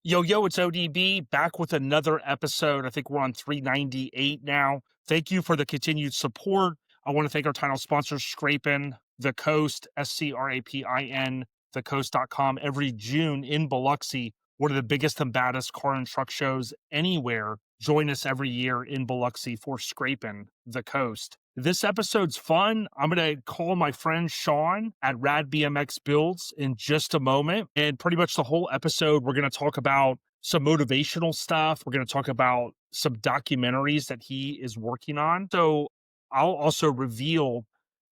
Yo, it's ODB back with another episode. I think we're on 398 now. Thank you for the continued support. I want to thank our title sponsor, Scrapin, The Coast, SCRAPIN, thecoast.com. Every June in Biloxi, one of the biggest and baddest car and truck shows anywhere. Join us every year in Biloxi for Scrapin, The Coast. This episode's fun. I'm going to call my friend Sean at RadBMXBuilds in just a moment. And pretty much the whole episode, we're going to talk about some motivational stuff. We're going to talk about some documentaries that he is working on. So I'll also reveal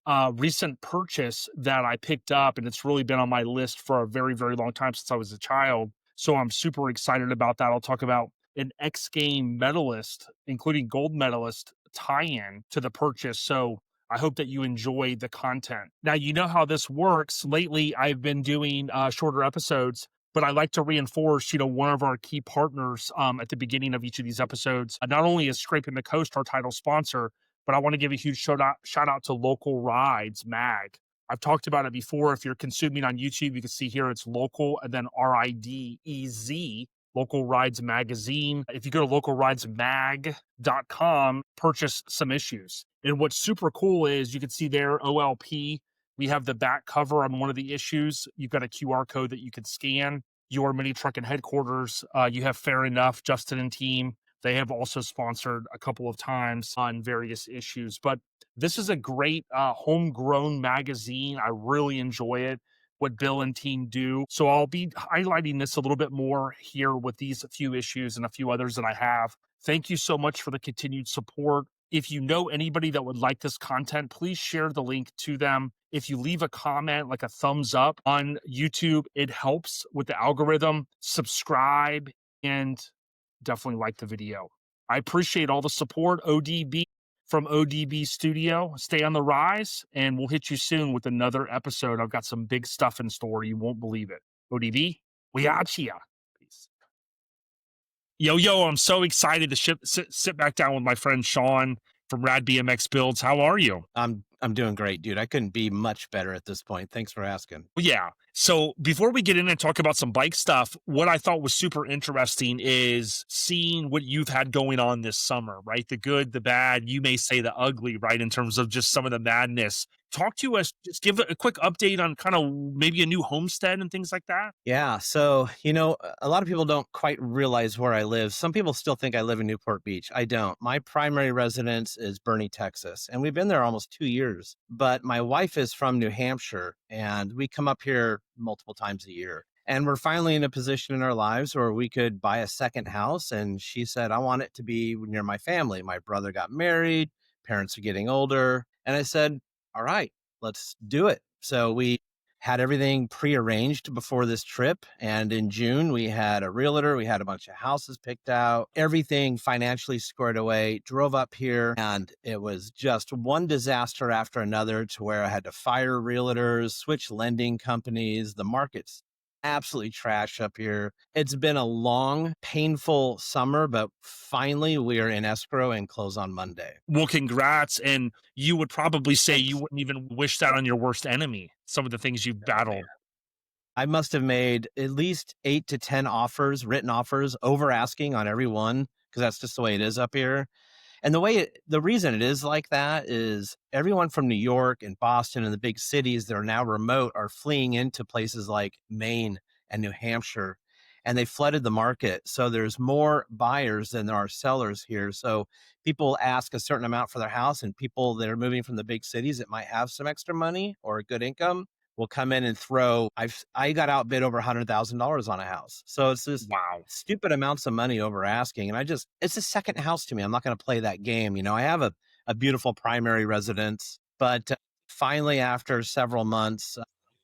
a recent purchase that I picked up, and it's really been on my list for a very, very long time since I was a child. So I'm super excited about that. I'll talk about an X Game medalist, including gold medalist, tie-in to the purchase. So I hope that you enjoy the content. Now, you know how this works. Lately, I've been doing shorter episodes, but I like to reinforce, one of our key partners at the beginning of each of these episodes. Not only is Scraping the Coast our title sponsor, but I want to give a huge shout out to Local Rides Mag. I've talked about it before. If you're consuming on YouTube, you can see here it's local and then RIDEZ, Local Rides Magazine. If you go to localridesmag.com, purchase some issues. And what's super cool is you can see there OLP. We have the back cover on one of the issues. You've got a QR code that you can scan. Your Mini Truckin headquarters. You have Fair Enough, Justin and team. They have also sponsored a couple of times on various issues. But this is a great homegrown magazine. I really enjoy it, what Bill and team do. So I'll be highlighting this a little bit more here with these few issues and a few others that I have. Thank you so much for the continued support. If you know anybody that would like this content, please share the link to them. If you leave a comment, like a thumbs up on YouTube, it helps with the algorithm. Subscribe and definitely like the video. I appreciate all the support. ODB from ODB Studio. Stay on the rise, and we'll hit you soon with another episode. I've got some big stuff in store. You won't believe it. ODB, we out ya. Peace. Yo, I'm so excited to sit back down with my friend Sean from RadBMXBuilds. How are you? I'm doing great, dude. I couldn't be much better at this point. Thanks for asking. Yeah. So before we get in and talk about some bike stuff, what I thought was super interesting is seeing what you've had going on this summer, right? The good, the bad, you may say the ugly, right? In terms of just some of the madness. Talk to us, just give a quick update on kind of maybe a new homestead and things like that. Yeah. So, a lot of people don't quite realize where I live. Some people still think I live in Newport Beach. I don't. My primary residence is Boerne, Texas, and we've been there almost 2 years. But my wife is from New Hampshire, and we come up here multiple times a year. And we're finally in a position in our lives where we could buy a second house. And she said, I want it to be near my family. My brother got married, parents are getting older. And I said, all right, let's do it. So we had everything prearranged before this trip. And in June, we had a realtor, we had a bunch of houses picked out, everything financially squared away, drove up here, and it was just one disaster after another to where I had to fire realtors, switch lending companies. The market's absolutely trash up here. It's been a long, painful summer, but finally we are in escrow and close on Monday. Well, congrats. And you would probably say you wouldn't even wish that on your worst enemy, some of the things you've battled. I must have made at least 8 to 10 offers, written offers, over asking on every one, because that's just the way it is up here. And the reason it is like that is everyone from New York and Boston and the big cities that are now remote are fleeing into places like Maine and New Hampshire, and they flooded the market. So there's more buyers than there are sellers here. So people ask a certain amount for their house, and people that are moving from the big cities that might have some extra money or a good income will come in and I got outbid over $100,000 on a house. So it's this stupid amounts of money over asking. And it's a second house to me. I'm not going to play that game. I have a beautiful primary residence, but finally, after several months,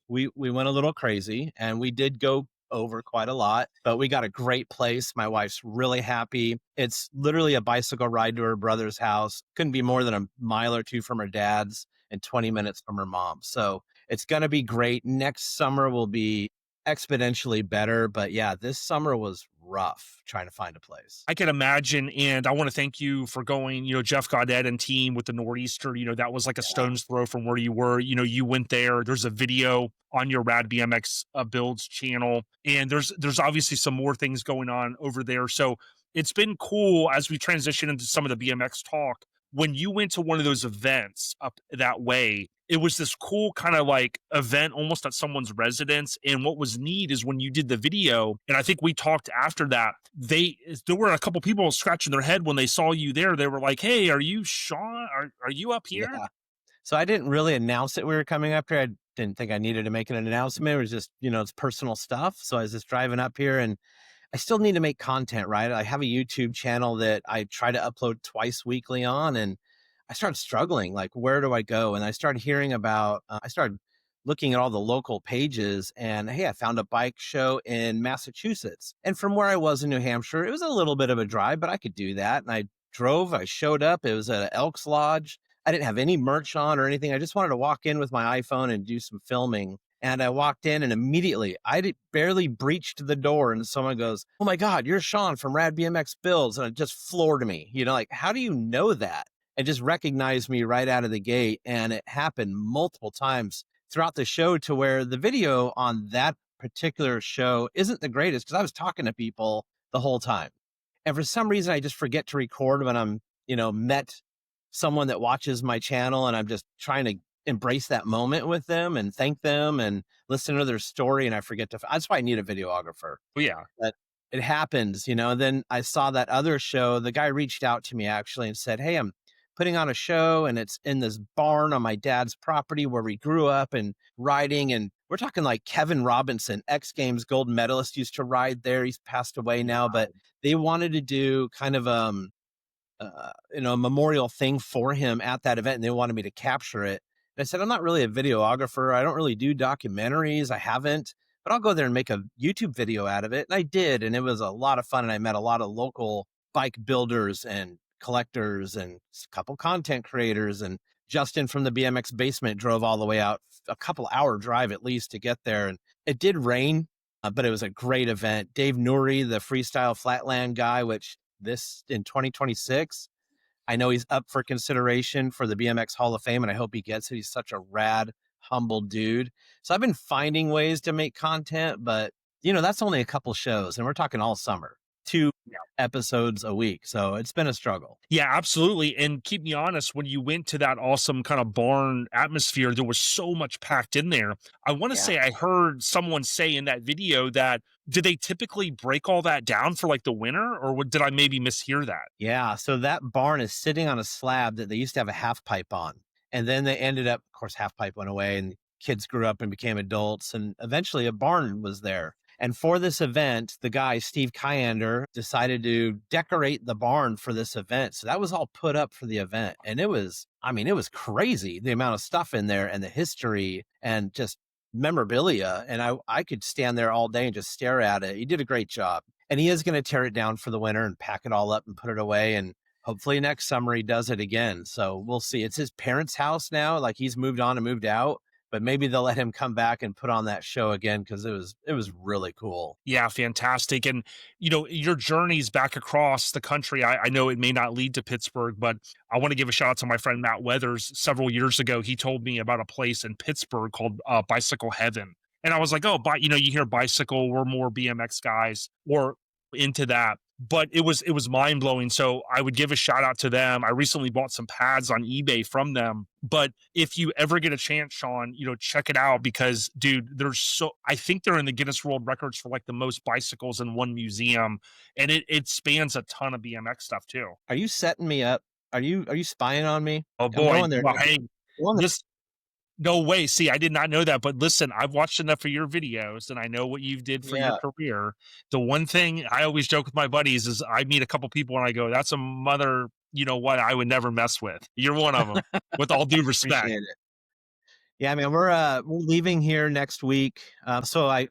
we went a little crazy, and we did go over quite a lot, but we got a great place. My wife's really happy. It's literally a bicycle ride to her brother's house. Couldn't be more than a mile or two from her dad's and 20 minutes from her mom. So it's going to be great. Next summer will be exponentially better. But yeah, this summer was rough trying to find a place. I can imagine, and I want to thank you for going, Jeff Goddard and team with the Nor'easter, that was like a Yeah. stone's throw from where you were. You went there. There's a video on your RadBMX builds channel, and there's obviously some more things going on over there. So it's been cool as we transition into some of the BMX talk. When you went to one of those events up that way, it was this cool kind of like event almost at someone's residence. And what was neat is when you did the video, and I think we talked after that, there were a couple people scratching their head when they saw you there. They were like, "Hey, are you Sean? Are you up here?" Yeah. So I didn't really announce that we were coming up here. I didn't think I needed to make an announcement. It was just, it's personal stuff. So I was just driving up here, and I still need to make content, right? I have a YouTube channel that I try to upload twice weekly on, and I started struggling. Like, where do I go? And I started hearing about, I started looking at all the local pages, and hey, I found a bike show in Massachusetts. And from where I was in New Hampshire, it was a little bit of a drive, but I could do that. And I showed up. It was at Elks Lodge. I didn't have any merch on or anything. I just wanted to walk in with my iPhone and do some filming. And I walked in, and immediately barely breached the door, and someone goes, "Oh my God, you're Sean from RadBMXBuilds." And it just floored me, like, how do you know that? And just recognized me right out of the gate. And it happened multiple times throughout the show, to where the video on that particular show isn't the greatest because I was talking to people the whole time. And for some reason, I just forget to record when I'm, met someone that watches my channel, and I'm just trying to embrace that moment with them and thank them and listen to their story. And I forget to, that's why I need a videographer. Well, yeah. But it happens, and then I saw that other show. The guy reached out to me actually and said, "Hey, I'm putting on a show, and it's in this barn on my dad's property where we grew up and riding." And we're talking like Kevin Robinson, X Games gold medalist, used to ride there. He's passed away now, but they wanted to do kind of a memorial thing for him at that event, and they wanted me to capture it. And I said, "I'm not really a videographer. I don't really do documentaries. I haven't, but I'll go there and make a YouTube video out of it." And I did, and it was a lot of fun. And I met a lot of local bike builders and collectors and a couple content creators. And Justin from the BMX Basement drove all the way out, a couple hour drive at least, to get there. And it did rain, but it was a great event. Dave Nuri, the freestyle flatland guy, which this in 2026, I know he's up for consideration for the BMX Hall of Fame, and I hope he gets it. He's such a rad, humble dude. So I've been finding ways to make content, but that's only a couple shows, and we're talking all summer, 2 episodes a week. So it's been a struggle. Yeah, absolutely. And keep me honest, when you went to that awesome kind of barn atmosphere, there was so much packed in there. I want to say I heard someone say in that video that, did they typically break all that down for like the winter, or did I maybe mishear that? Yeah. So that barn is sitting on a slab that they used to have a half pipe on. And then they ended up, of course, half pipe went away, and kids grew up and became adults. And eventually a barn was there. And for this event, the guy, Steve Kyander, decided to decorate the barn for this event. So that was all put up for the event. And it was crazy, the amount of stuff in there and the history and just memorabilia. And I could stand there all day and just stare at it. He did a great job. And he is going to tear it down for the winter and pack it all up and put it away. And hopefully next summer he does it again. So we'll see. It's his parents' house now. Like, he's moved on and moved out. But maybe they'll let him come back and put on that show again, because it was really cool. Yeah, fantastic. And, your journeys back across the country, I know it may not lead to Pittsburgh, but I want to give a shout out to my friend Matt Weathers. Several years ago, he told me about a place in Pittsburgh called Bicycle Heaven. And I was like, oh, but you hear bicycle, we're more BMX guys, or into that. But it was mind blowing. So I would give a shout out to them. I recently bought some pads on eBay from them. But if you ever get a chance, Sean, check it out, because, dude, I think they're in the Guinness World Records for like the most bicycles in one museum, and it spans a ton of BMX stuff too. Are you setting me up? Are you spying on me? Oh boy, I'm going there. well, hey, no way. See, I did not know that, but listen, I've watched enough of your videos, and I know what you did for your career. The one thing I always joke with my buddies is I meet a couple people and I go, "That's a mother, what I would never mess with." You're one of them, with all due respect. Appreciate it. Yeah, man, we're leaving here next week. So I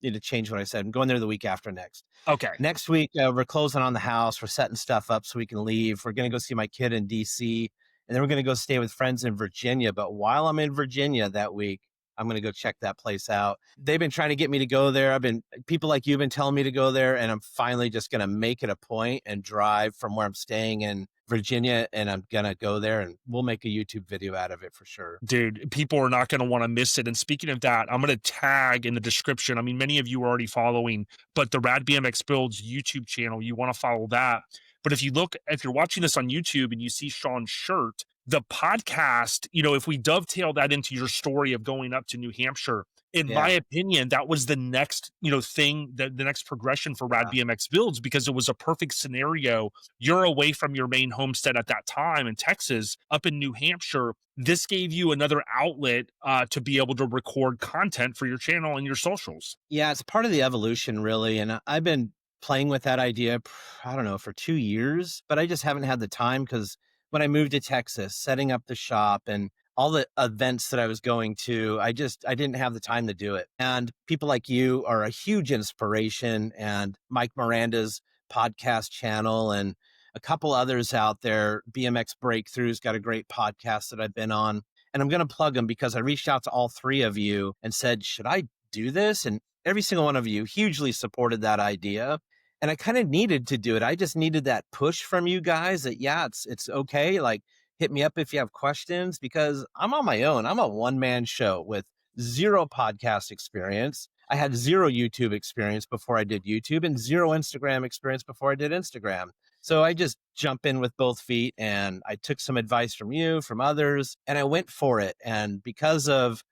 need to change what I said. I'm going there the week after next. Okay. Next week, we're closing on the house. We're setting stuff up so we can leave. We're going to go see my kid in DC. And then we're going to go stay with friends in Virginia. But while I'm in Virginia that week, I'm going to go check that place out. They've been trying to get me to go there. People like you have been telling me to go there, and I'm finally just going to make it a point and drive from where I'm staying in Virginia, and I'm going to go there, and we'll make a YouTube video out of it for sure. Dude, people are not going to want to miss it. And speaking of that, I'm going to tag in the description. I mean, many of you are already following, but the RadBMXBuilds YouTube channel, you want to follow that. But if you're watching this on YouTube and you see Sean's shirt, the podcast, if we dovetail that into your story of going up to New Hampshire, in my opinion, that was the next, thing, the next progression for RadBMXBuilds, because it was a perfect scenario. You're away from your main homestead at that time in Texas, up in New Hampshire. This gave you another outlet to be able to record content for your channel and your socials. Yeah, it's part of the evolution, really. And I've been playing with that idea, I don't know, for 2 years, but I just haven't had the time because when I moved to Texas, setting up the shop and all the events that I was going to, I didn't have the time to do it. And people like you are a huge inspiration, and Mike Miranda's podcast channel and a couple others out there. BMX Breakthrough's got a great podcast that I've been on, and I'm going to plug them because I reached out to all three of you and said, should I do this? And every single one of you hugely supported that idea. And I kind of needed to do it. I just needed that push from you guys that, it's okay. Like, hit me up if you have questions, because I'm on my own. I'm a one-man show with zero podcast experience. I had zero YouTube experience before I did YouTube and zero Instagram experience before I did Instagram. So I just jump in with both feet, and I took some advice from you, from others, and I went for it. And because of,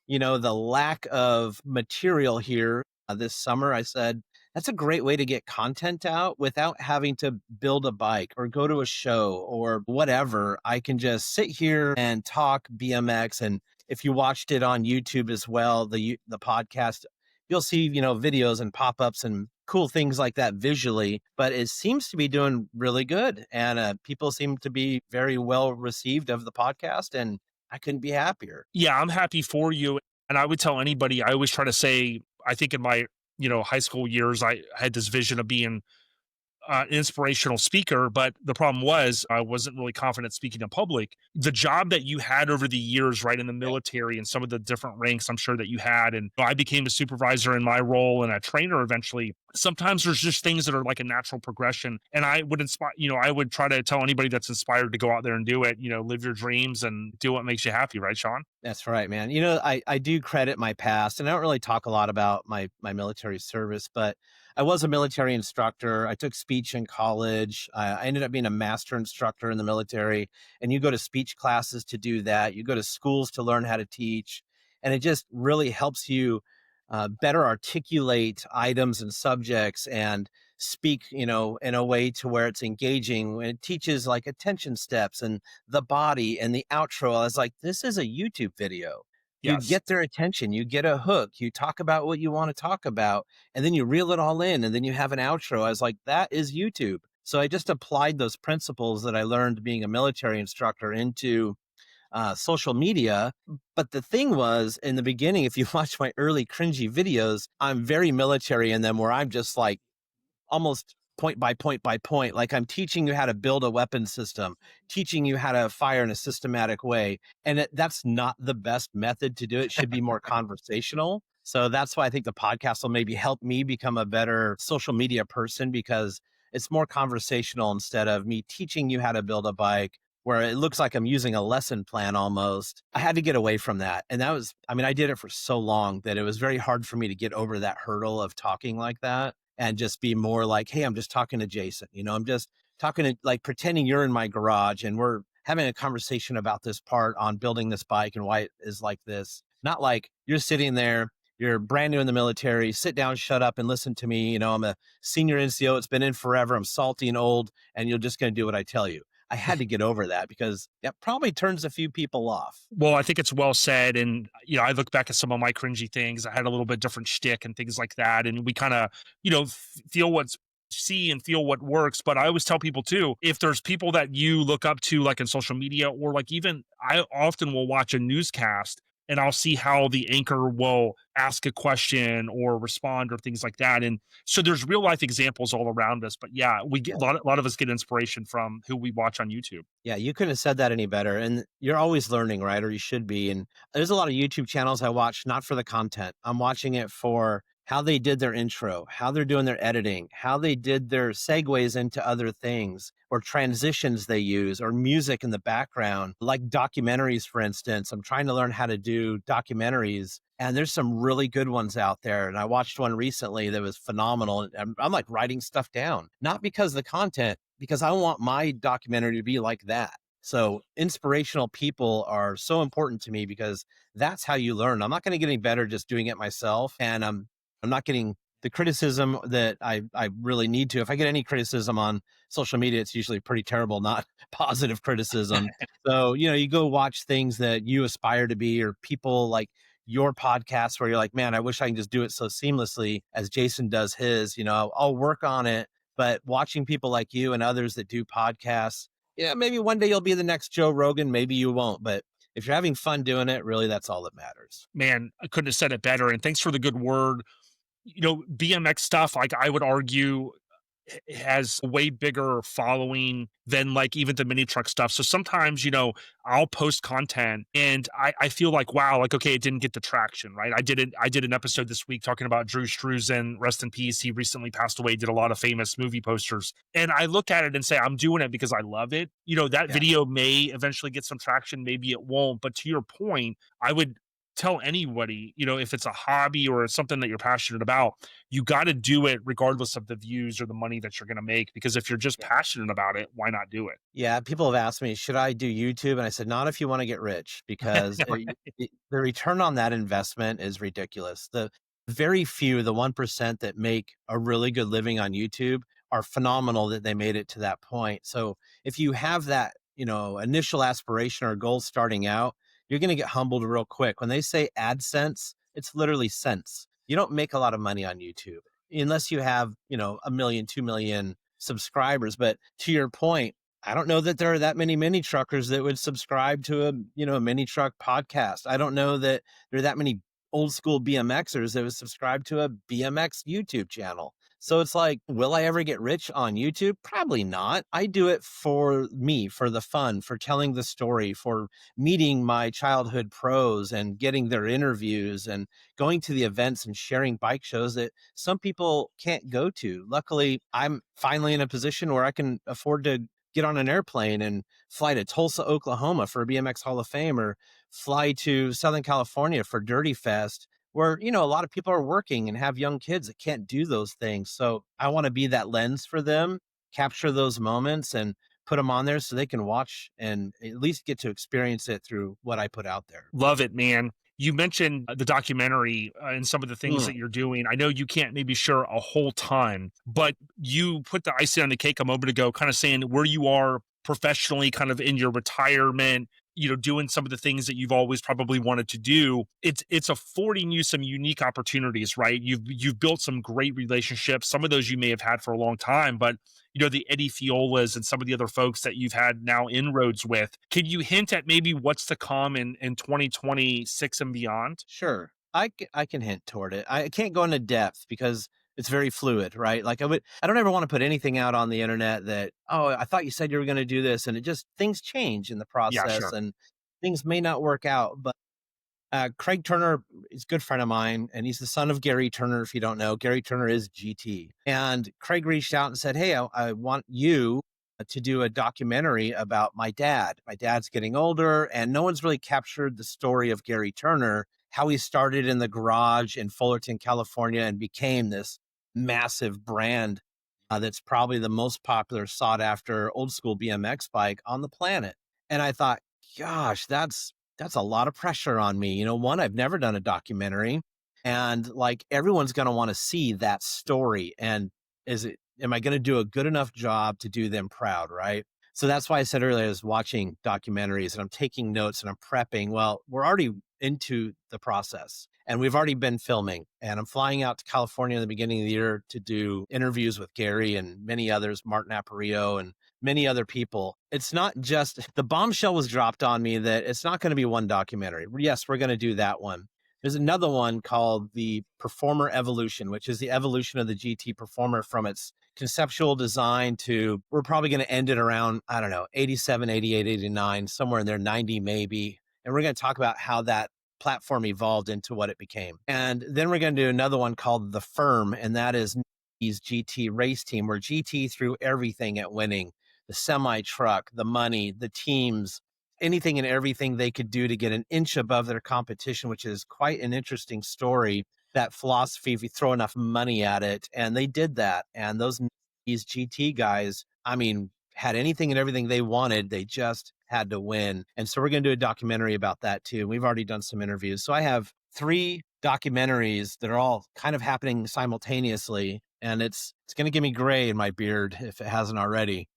the lack of material here this summer, I said, that's a great way to get content out without having to build a bike or go to a show or whatever. I can just sit here and talk BMX. And if you watched it on YouTube as well, the podcast, you'll see, videos and pop-ups and cool things like that visually, but it seems to be doing really good. And people seem to be very well received of the podcast, and I couldn't be happier. Yeah, I'm happy for you. And I would tell anybody, I always try to say, I think in my, high school years, I had this vision of being an inspirational speaker, but the problem was I wasn't really confident speaking in public. The job that you had over the years, right, in the military and some of the different ranks I'm sure that you had, and I became a supervisor in my role and a trainer eventually. Sometimes there's just things that are like a natural progression. And I would inspire, I would try to tell anybody that's inspired to go out there and do it, live your dreams and do what makes you happy, right, Sean? That's right, man. I do credit my past, and I don't really talk a lot about my military service, but I was a military instructor. I took speech in college. I ended up being a master instructor in the military, and you go to speech classes to do that. You go to schools to learn how to teach, and it just really helps you better articulate items and subjects and speak, in a way to where it's engaging. It teaches like attention steps and the body and the outro. I was like, this is a YouTube video. You get their attention, you get a hook, you talk about what you want to talk about, and then you reel it all in, and then you have an outro. I was like, that is YouTube. So I just applied those principles that I learned being a military instructor into social media. But the thing was, in the beginning, if you watch my early cringy videos, I'm very military in them, where I'm just like almost point by point by point, like I'm teaching you how to build a weapon system, teaching you how to fire in a systematic way. And that's not the best method to do it. It should be more conversational. So that's why I think the podcast will maybe help me become a better social media person, because it's more conversational instead of me teaching you how to build a bike, where it looks like I'm using a lesson plan almost. I had to get away from that. And that was, I did it for so long that it was very hard for me to get over that hurdle of talking like that and just be more like, hey, I'm just talking to Jason. I'm just talking to, like, pretending you're in my garage and we're having a conversation about this part on building this bike and why it is like this. Not like you're sitting there, you're brand new in the military, sit down, shut up and listen to me. I'm a senior NCO. It's been in forever. I'm salty and old, and you're just going to do what I tell you. I had to get over that because that probably turns a few people off. Well, I think it's well said. And, I look back at some of my cringy things. I had a little bit different shtick and things like that. And we kind of, see and feel what works. But I always tell people too, if there's people that you look up to, like in social media, or like even I often will watch a newscast and I'll see how the anchor will ask a question or respond or things like that. And so there's real life examples all around us. But yeah, we get a lot of us get inspiration from who we watch on YouTube. Yeah, you couldn't have said that any better. And you're always learning, right? Or you should be. And there's a lot of YouTube channels I watch, not for the content. I'm watching it for how they did their intro, how they're doing their editing, how they did their segues into other things, or transitions they use, or music in the background, like documentaries, for instance. I'm trying to learn how to do documentaries. And there's some really good ones out there. And I watched one recently that was phenomenal. I'm like writing stuff down, not because of the content, because I want my documentary to be like that. So inspirational people are so important to me because that's how you learn. I'm not going to get any better just doing it myself. And I'm not getting the criticism that I really need to. If I get any criticism on social media, it's usually pretty terrible, not positive criticism. So, you go watch things that you aspire to be, or people like your podcast where you're like, man, I wish I can just do it so seamlessly as Jason does his. I'll work on it. But watching people like you and others that do podcasts, maybe one day you'll be the next Joe Rogan, maybe you won't. But if you're having fun doing it, really, that's all that matters. Man, I couldn't have said it better. And thanks for the good word. BMX stuff, like I would argue, has a way bigger following than like even the mini truck stuff. So sometimes, I'll post content and I feel like, wow, like, okay, it didn't get the traction, right? I did an episode this week talking about Drew Struzan, rest in peace. He recently passed away, did a lot of famous movie posters. And I look at it and say, I'm doing it because I love it. That video may eventually get some traction, maybe it won't. But to your point, I would tell anybody, if it's a hobby or it's something that you're passionate about, you got to do it regardless of the views or the money that you're going to make. Because if you're just passionate about it, why not do it? Yeah, people have asked me, should I do YouTube? And I said, not if you want to get rich, because the return on that investment is ridiculous. The very few, the 1% that make a really good living on YouTube are phenomenal that they made it to that point. So if you have that, initial aspiration or goal starting out, you're going to get humbled real quick. When they say AdSense, it's literally cents. You don't make a lot of money on YouTube unless you have, 1 million, 2 million subscribers. But to your point, I don't know that there are that many mini truckers that would subscribe to a mini truck podcast. I don't know that there are that many old school BMXers that would subscribe to a BMX YouTube channel. So it's like, will I ever get rich on YouTube? Probably not. I do it for me, for the fun, for telling the story, for meeting my childhood pros and getting their interviews and going to the events and sharing bike shows that some people can't go to. Luckily, I'm finally in a position where I can afford to get on an airplane and fly to Tulsa, Oklahoma for a BMX Hall of Fame, or fly to Southern California for Dirty Fest, where, a lot of people are working and have young kids that can't do those things. So I want to be that lens for them, capture those moments and put them on there so they can watch and at least get to experience it through what I put out there. Love it, man. You mentioned the documentary and some of the things that you're doing. I know you can't maybe share a whole ton, but you put the icing on the cake a moment ago, kind of saying where you are professionally, kind of in your retirement, doing some of the things that you've always probably wanted to do. It's affording you some unique opportunities, right? You've built some great relationships. Some of those you may have had for a long time, but the Eddie Fiolas and some of the other folks that you've had now inroads with. Can you hint at maybe what's to come in 2026 and beyond? Sure. I can hint toward it. I can't go into depth because it's very fluid, right? Like I don't ever want to put anything out on the internet that, oh, I thought you said you were going to do this. And things change in the Yeah, process sure. and things may not work out. But Craig Turner is a good friend of mine, and he's the son of Gary Turner. If you don't know, Gary Turner is GT. And Craig reached out and said, hey, I want you to do a documentary about my dad. My dad's getting older, and no one's really captured the story of Gary Turner, how he started in the garage in Fullerton, California, and became this massive brand that's probably the most popular, sought after old school BMX bike on the planet. And I thought, gosh, that's a lot of pressure on me. One, I've never done a documentary, and like everyone's going to want to see that story. And am I going to do a good enough job to do them proud? Right. So that's why I said earlier, I was watching documentaries and I'm taking notes and I'm prepping. Well, we're already into the process and we've already been filming, and I'm flying out to California in the beginning of the year to do interviews with Gary and many others, Martin Aparicio and many other people. It's not just the bombshell was dropped on me that it's not going to be one documentary. Yes, we're going to do that one. There's another one called the Performer Evolution, which is the evolution of the GT Performer from its conceptual design to, we're probably going to end it around, I don't know, 87, 88, 89, somewhere in there, 90 maybe. And we're going to talk about how that platform evolved into what it became. And then we're going to do another one called The Firm, and that is Niki's GT race team, where GT threw everything at winning: the semi truck, the money, the teams, anything and everything they could do to get an inch above their competition, which is quite an interesting story. That philosophy, if you throw enough money at it, and they did that. And these GT guys, I mean, had anything and everything they wanted. They just had to win. And so we're going to do a documentary about that too. We've already done some interviews. So I have 3 documentaries that are all kind of happening simultaneously. And it's going to give me gray in my beard if it hasn't already.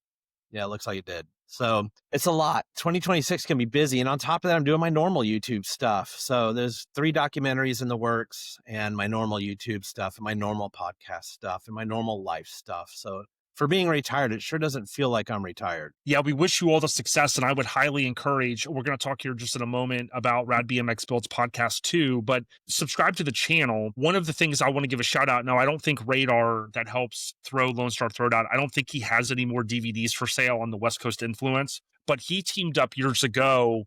Yeah, it looks like it did. So it's a lot. 2026 can be busy. And on top of that, I'm doing my normal YouTube stuff. So there's 3 documentaries in the works, and my normal YouTube stuff, and my normal podcast stuff, and my normal life stuff. So for being retired, it sure doesn't feel like I'm retired. Yeah, we wish you all the success, and I would highly encourage, we're going to talk here just in a moment about RadBMXBuilds podcast too, but subscribe to the channel. One of the things I want to give a shout out, now I don't think Radar, that helps throw Lone Star Throwdown, I don't think he has any more DVDs for sale on the West Coast Influence, but he teamed up years ago,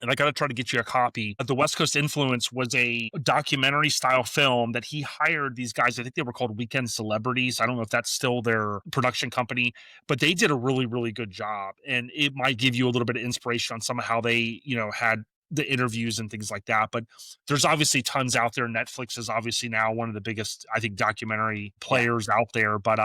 and I got to try to get you a copy. The West Coast Influence was a documentary style film that he hired these guys. I think they were called Weekend Celebrities. I don't know if that's still their production company, but they did a really, really good job. And it might give you a little bit of inspiration on some of how they, had the interviews and things like that. But there's obviously tons out there. Netflix is obviously now one of the biggest, I think, documentary players out there. But,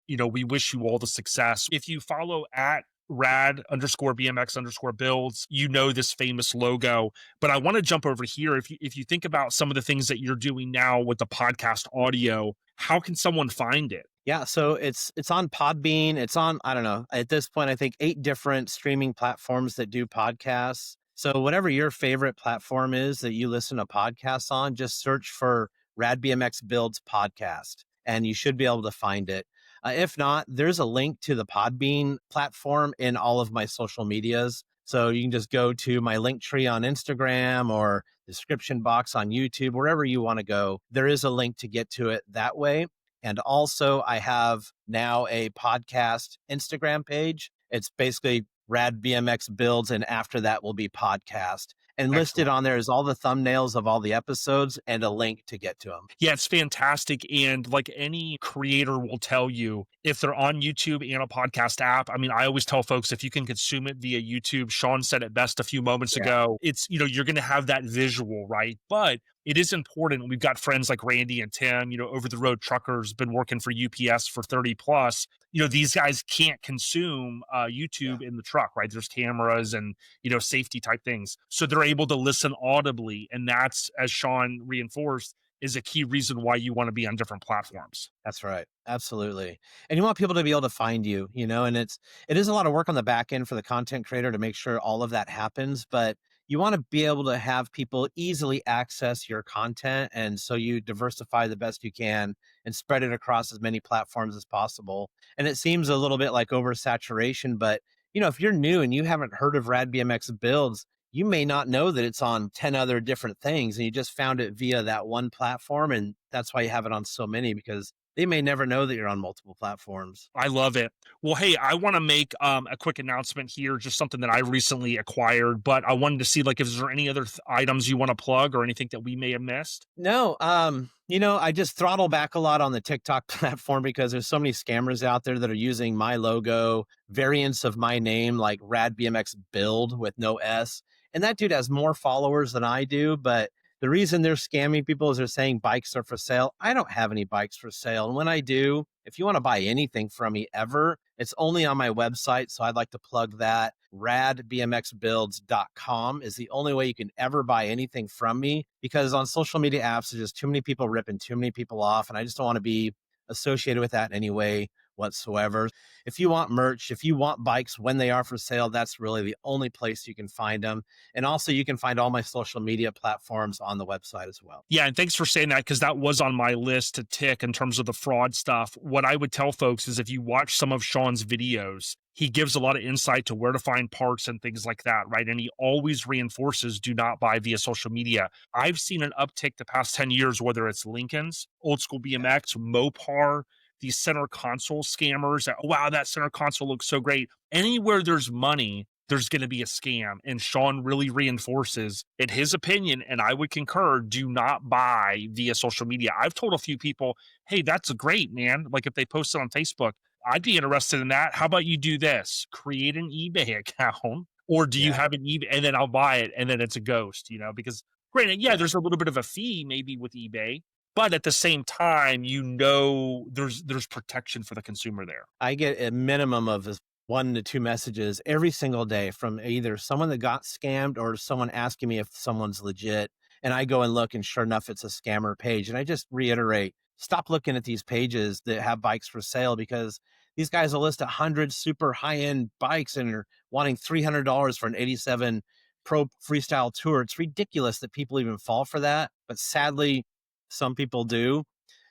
we wish you all the success. If you follow at rad_bmx_builds, this famous logo. But I want to jump over here. If you think about some of the things that you're doing now with the podcast audio, how can someone find it? Yeah, so it's on Podbean. It's on, I don't know, at this point, I think 8 different streaming platforms that do podcasts. So whatever your favorite platform is that you listen to podcasts on, just search for RadBMXBuilds podcast, and you should be able to find it. If not, there's a link to the Podbean platform in all of my social medias. So you can just go to my link tree on Instagram or description box on YouTube, wherever you want to go. There is a link to get to it that way. And also, I have now a podcast Instagram page. It's basically RadBMXBuilds, and after that will be podcast. And listed on there is all the thumbnails of all the episodes and a link to get to them. Yeah, it's fantastic. And like any creator will tell you, if they're on YouTube and a podcast app, I mean, I always tell folks, if you can consume it via YouTube, Sean said it best a few moments ago, it's, you're going to have that visual, right? But it is important. We've got friends like Randy and Tim, over the road truckers, been working for UPS for 30 plus. These guys can't consume YouTube in the truck, right? There's cameras and, safety type things. So they're able to listen audibly. And that's, as Sean reinforced, is a key reason why you want to be on different platforms. That's right. Absolutely. And you want people to be able to find you, and it is a lot of work on the back end for the content creator to make sure all of that happens, but you want to be able to have people easily access your content. And so you diversify the best you can and spread it across as many platforms as possible. And it seems a little bit like oversaturation, but if you're new and you haven't heard of RadBMXBuilds, you may not know that it's on 10 other different things, and you just found it via that one platform. And that's why you have it on so many, because they may never know that you're on multiple platforms. I love it. Well, hey, I want to make a quick announcement here, just something that I recently acquired, but I wanted to see, is there any other items you want to plug or anything that we may have missed? No, I just throttle back a lot on the TikTok platform because there's so many scammers out there that are using my logo, variants of my name, like RadBMXBuild with no S. And that dude has more followers than I do, but the reason they're scamming people is they're saying bikes are for sale. I don't have any bikes for sale. And when I do, if you want to buy anything from me ever, it's only on my website. So I'd like to plug that. RadBMXBuilds.com is the only way you can ever buy anything from me, because on social media apps, there's just too many people ripping too many people off. And I just don't want to be associated with that in any way. whatsoever. If you want merch, if you want bikes when they are for sale, that's really the only place you can find them. And also, you can find all my social media platforms on the website as well. Yeah, and thanks for saying that because that was on my list to tick in terms of the fraud stuff. What I would tell folks is if you watch some of Sean's videos, he gives a lot of insight to where to find parts and things like that, right? And he always reinforces do not buy via social media. I've seen an uptick the past 10 years, whether it's Lincoln's, Old School Yeah. BMX, Mopar, these center console scammers that, oh, wow, that center console looks so great. Anywhere there's money, there's going to be a scam. And Sean really reinforces, in his opinion, and I would concur, do not buy via social media. I've told a few people, hey, that's great, man. Like if they post it on Facebook, I'd be interested in that. How about you do this? Create an eBay account, or do you Yeah. have an eBay and then I'll buy it and then it's a ghost, because granted, yeah, Yeah. there's a little bit of a fee maybe with eBay, but at the same time, there's protection for the consumer there. I get a minimum of 1 to 2 messages every single day from either someone that got scammed or someone asking me if someone's legit. And I go and look, and sure enough, it's a scammer page. And I just reiterate, stop looking at these pages that have bikes for sale, because these guys will list 100 super high end bikes and are wanting $300 for an 87 Pro Freestyle Tour. It's ridiculous that people even fall for that. But sadly, some people do.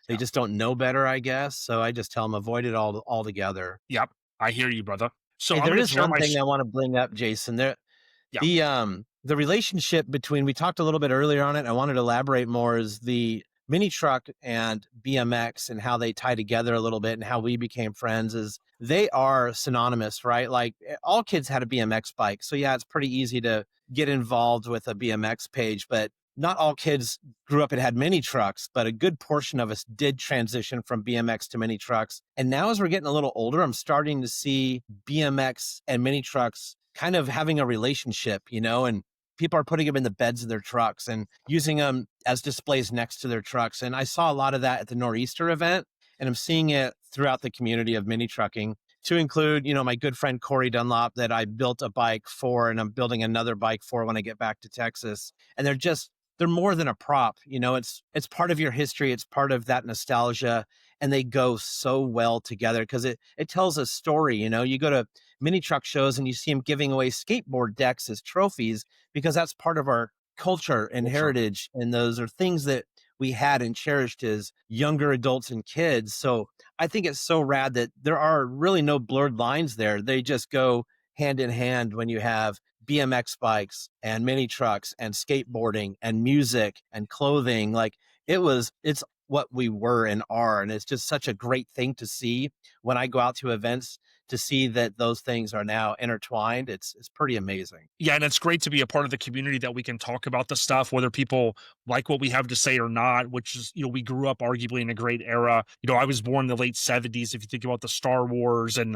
They Yeah. just don't know better, I guess. So I just tell them avoid it all altogether. Yep. I hear you, brother. So Hey, I'm there going to is share one my, thing I want to bring up, Jason. yeah. The relationship between, we talked a little bit earlier on it. I wanted to elaborate more, is the mini truck and BMX and how they tie together a little bit and how we became friends. Is they are synonymous, right? Like all kids had a BMX bike. So yeah, it's pretty easy to get involved with a BMX page, but not all kids grew up and had mini trucks, but a good portion of us did transition from BMX to mini trucks. And now as we're getting a little older, I'm starting to see BMX and mini trucks kind of having a relationship, and people are putting them in the beds of their trucks and using them as displays next to their trucks. And I saw a lot of that at the Nor'easter event, and I'm seeing it throughout the community of mini trucking, to include, my good friend Corey Dunlop that I built a bike for, and I'm building another bike for when I get back to Texas. And they're more than a prop. It's part of your history. It's part of that nostalgia, and they go so well together because it tells a story. You go to mini truck shows and you see them giving away skateboard decks as trophies because that's part of our culture and Culture. heritage. And those are things that we had and cherished as younger adults and kids. So I think it's so rad that there are really no blurred lines there. They just go hand in hand when you have BMX bikes and mini trucks and skateboarding and music and clothing. Like it's what we were and are. And it's just such a great thing to see when I go out to events, to see that those things are now intertwined. It's pretty amazing. Yeah, and it's great to be a part of the community that we can talk about the stuff, whether people like what we have to say or not, which is, we grew up arguably in a great era. I was born in the late 70s. If you think about the Star Wars and,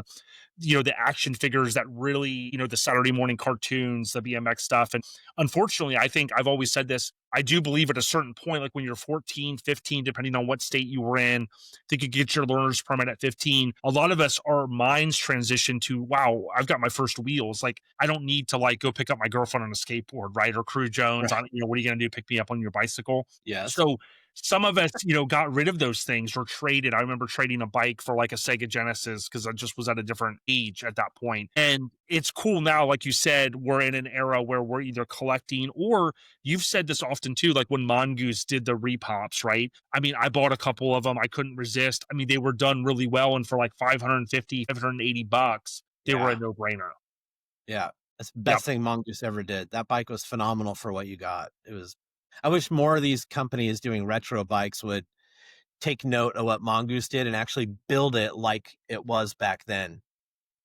the action figures that really, the Saturday morning cartoons, the BMX stuff. And unfortunately, I think I've always said this, I do believe at a certain point, like when you're 14, 15, depending on what state you were in, they could get your learner's permit at 15. A lot of us, our minds transition to, wow, I've got my first wheels. Like I don't need to like go pick up my girlfriend on a skateboard, right? Or Crew Jones Right. on, what are you going to do? Pick me up on your bicycle. Yes. So some of us, got rid of those things or traded. I remember trading a bike for like a Sega Genesis because I just was at a different age at that point. And it's cool now, like you said, we're in an era where we're either collecting or you've said this often too, like when Mongoose did the repops, right? I mean, I bought a couple of them. I couldn't resist. I mean, they were done really well. And for like 550, $580, they were a Yeah. no brainer. Yeah. That's the Yep. best thing Mongoose ever did. That bike was phenomenal for what you got. I wish more of these companies doing retro bikes would take note of what Mongoose did and actually build it like it was back then.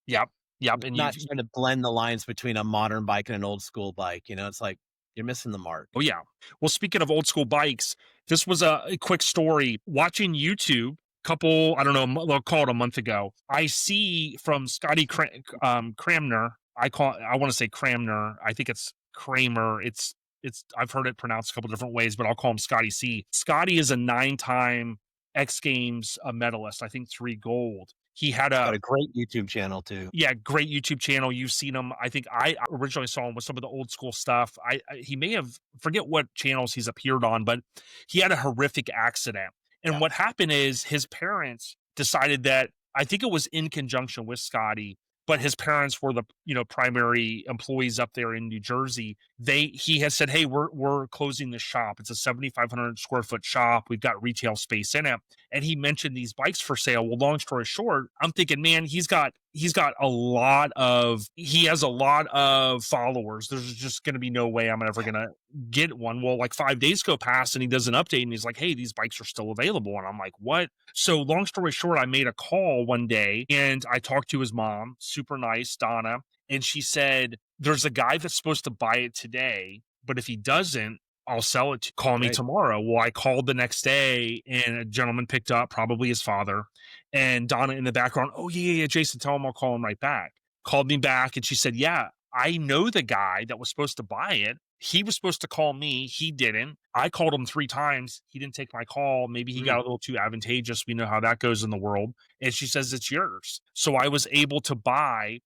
Yep. Yep. And Not trying to blend the lines between a modern bike and an old school bike. It's like you're missing the mark. oh yeah. Well, speaking of old school bikes, this was a quick story. Watching YouTube, couple, I don't know, I'll call it a month ago. I see from Scotty Cramner. I want to say Cramner. I think it's Kramer. I've heard it pronounced a couple different ways, but I'll call him Scotty C. Scotty is a 9-time X Games medalist. I think 3 gold. He had Got a great YouTube channel too. yeah, great YouTube channel. You've seen him. I think I originally saw him with some of the old school stuff. He may have forget what channels he's appeared on, but he had a horrific accident. And Yeah. what happened is his parents decided that I think it was in conjunction with Scotty, but his parents were the, primary employees up there in New Jersey. He has said, "Hey, we're closing the shop. It's a 7,500 square foot shop. We've got retail space in it." And he mentioned these bikes for sale. Well, long story short, I'm thinking, man, he has a lot of followers. There's just going to be no way I'm ever going to get one. Well, like 5 days go past and he does an update and he's like, "Hey, these bikes are still available." And I'm like, "What?" So long story short, I made a call one day and I talked to his mom, super nice, Donna, and she said, "There's a guy that's supposed to buy it today, but if he doesn't, I'll sell it to call me Great. tomorrow." Well, I called the next day and a gentleman picked up, probably his father, and Donna in the background, "Oh, yeah, Jason, tell him I'll call him right back." Called me back and she said, "Yeah, I know the guy that was supposed to buy it. He was supposed to call me. He didn't. I called him 3 times. He didn't take my call. Maybe he got Mm, a little too advantageous. We know how that goes in the world." And she says, "It's yours." So I was able to buy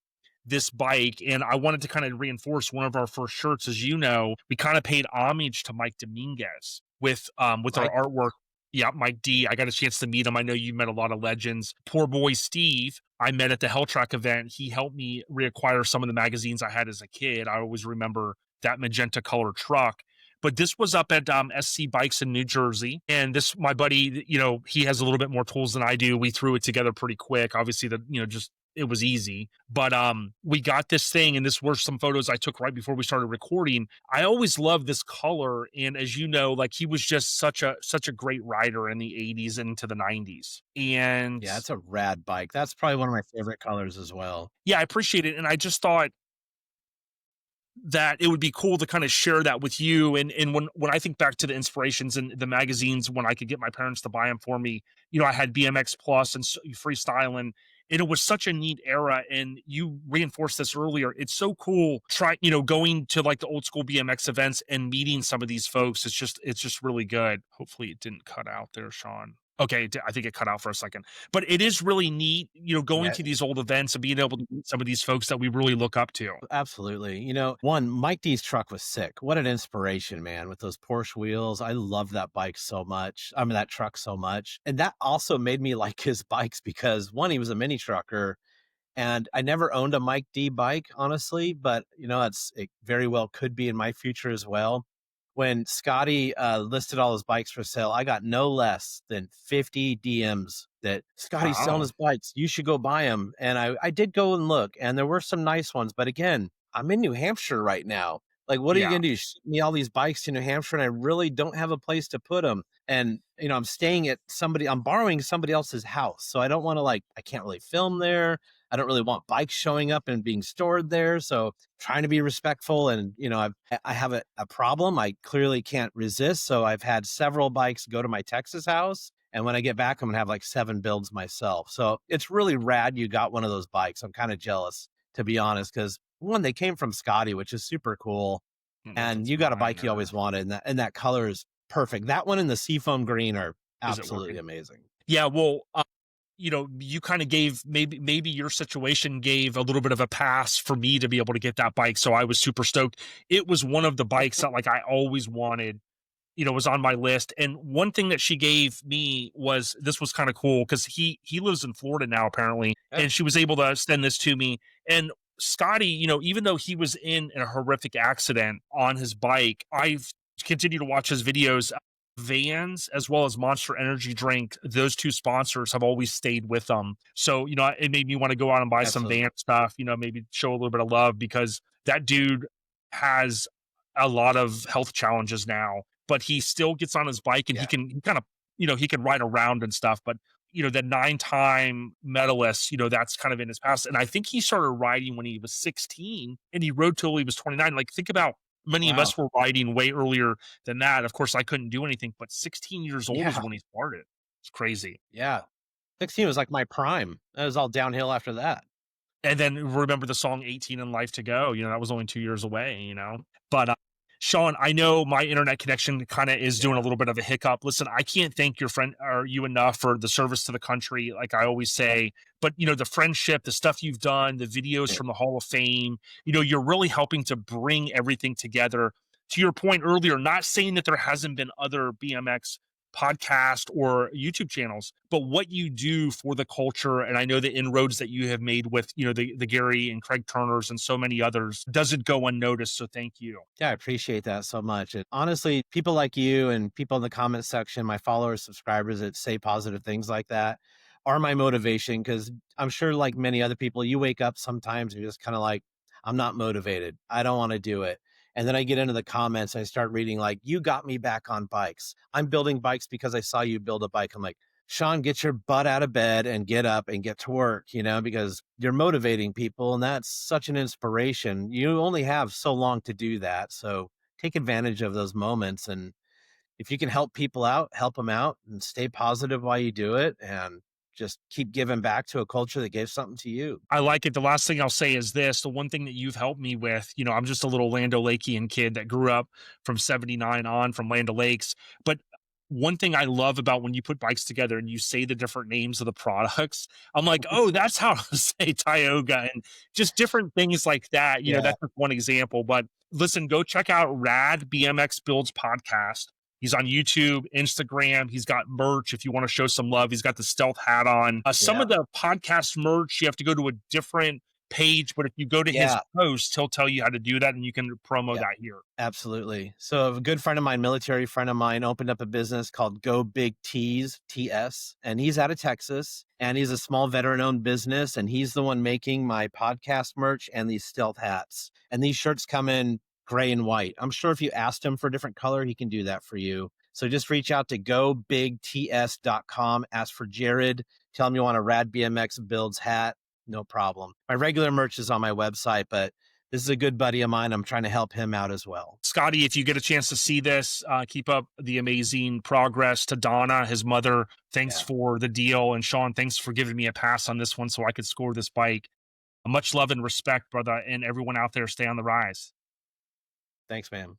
this bike, and I wanted to kind of reinforce one of our first shirts. As you know, we kind of paid homage to Mike Dominguez with our Mike. artwork. Yeah, Mike D. I got a chance to meet him. I know you met a lot of legends. Poor boy Steve, I met at the Hell Track event. He helped me reacquire some of the magazines I had as a kid. I always remember that magenta color truck. But this was up at SC Bikes in New Jersey. And this, my buddy, he has a little bit more tools than I do. We threw it together pretty quick. Obviously, just it was easy. But we got this thing, and this were some photos I took right before we started recording. I always loved this color. And as you know, like he was just such a great rider in the 80s and into the 90s. And Yeah, it's a rad bike. That's probably one of my favorite colors as well. yeah, I appreciate it. And I just thought that it would be cool to kind of share that with you. And when I think back to the inspirations and the magazines when I could get my parents to buy them for me, I had BMX Plus and Freestyle, and it was such a neat era. And you reinforced this earlier. It's so cool going to like the old school BMX events and meeting some of these folks. It's just really good. Hopefully it didn't cut out there, Sean. Okay, I think it cut out for a second. But it is really neat, going Yeah, to these old events and being able to meet some of these folks that we really look up to. absolutely. Mike D's truck was sick. What an inspiration, man, with those Porsche wheels. I love that bike so much. I mean, that truck so much. And that also made me like his bikes because one, he was a mini trucker. And I never owned a Mike D bike, honestly, but it very well could be in my future as well. When Scotty listed all his bikes for sale, I got no less than 50 DMs that Scotty's selling Wow. his bikes. You should go buy them. And I did go and look, and there were some nice ones. But again, I'm in New Hampshire right now. Like, what are you Yeah. going to do? Ship me all these bikes to New Hampshire, and I really don't have a place to put them. And I'm borrowing somebody else's house. So I don't want to, I can't really film there. I don't really want bikes showing up and being stored there. So trying to be respectful. And, I have a problem I clearly can't resist. So I've had several bikes go to my Texas house. And when I get back, I'm going to have like 7 builds myself. So it's really rad you got one of those bikes. I'm kind of jealous, to be honest, because one, they came from Scotty, which is super cool. And That's you got a mine. bike you always wanted. And that color is perfect. That one and the seafoam green are Is it absolutely working? amazing. Yeah. Well, you kind of gave maybe your situation gave a little bit of a pass for me to be able to get that bike. So I was super stoked. It was one of the bikes that like I always wanted, was on my list. And one thing that she gave me was this was kind of cool because he lives in Florida now apparently, Yeah. and she was able to send this to me. And Scotty, even though he was in a horrific accident on his bike, I've continued to watch his videos. Vans as well as Monster Energy Drink, those two sponsors have always stayed with them. So, it made me want to go out and buy some Absolutely. van stuff, maybe show a little bit of love because that dude has a lot of health challenges now, but he still gets on his bike and Yeah. he kind of, he can ride around and stuff. But, the 9-time medalist, that's kind of in his past. And I think he started riding when he was 16 and he rode till he was 29. Like, think about many of Wow. us were riding way earlier than that. Of course, I couldn't do anything, but 16 years old is Yeah. when he started. It's crazy. Yeah. 16 was like my prime. That was all downhill after that. And then remember the song 18 and Life to Go, that was only 2 years away, But, Sean, I know my internet connection kinda is doing a Yeah. little bit of a hiccup. Listen, I can't thank your friend or you enough for the service to the country, like I always say, but, the friendship, the stuff you've done, the videos Yeah. from the Hall of Fame, you're really helping to bring everything together. To your point earlier, not saying that there hasn't been other BMX podcast or YouTube channels, but what you do for the culture. And I know the inroads that you have made with, the Gary and Craig Turners and so many others doesn't go unnoticed. So thank you. Yeah, I appreciate that so much. And honestly, people like you and people in the comment section, my followers, subscribers that say positive things like that are my motivation. Cause I'm sure, like many other people, you wake up sometimes and you're just kind of like, I'm not motivated. I don't want to do it. And then I get into the comments and I start reading, like, you got me back on bikes. I'm building bikes because I saw you build a bike. I'm like, Sean, get your butt out of bed and get up and get to work, because you're motivating people. And that's such an inspiration. You only have so long to do that. So take advantage of those moments. And if you can help people out, help them out and stay positive while you do it. And just keep giving back to a culture that gave something to you. I like it. The last thing I'll say is this: the one thing that you've helped me with, I'm just a little Land O'Lakean kid that grew up from 79 on from Land O'Lakes. But one thing I love about when you put bikes together and you say the different names of the products, I'm like, oh, that's how to say Tioga and just different things like that. Yeah. That's just one example. But listen, go check out RadBMXBuilds podcast. He's on YouTube, Instagram. He's got merch if you want to show some love. He's got the stealth hat on. Some Yeah. of the podcast merch, you have to go to a different page, but if you go to his Yeah. post, he'll tell you how to do that and you can promo Yeah. that here. Absolutely. So a good friend of mine, military friend of mine, opened up a business called Go Big Tees, TS, and he's out of Texas and he's a small veteran owned business. And he's the one making my podcast merch and these stealth hats. And these shirts come in gray and white. I'm sure if you asked him for a different color, he can do that for you. So just reach out to gobigts.com, ask for Jared, tell him you want a Rad BMX Builds hat. No problem. My regular merch is on my website, but this is a good buddy of mine. I'm trying to help him out as well. Scotty, if you get a chance to see this, keep up the amazing progress. To Donna, his mother, thanks for the deal. And Sean, thanks for giving me a pass on this one so I could score this bike. Much love and respect, brother. And everyone out there, stay on the rise. Thanks, man.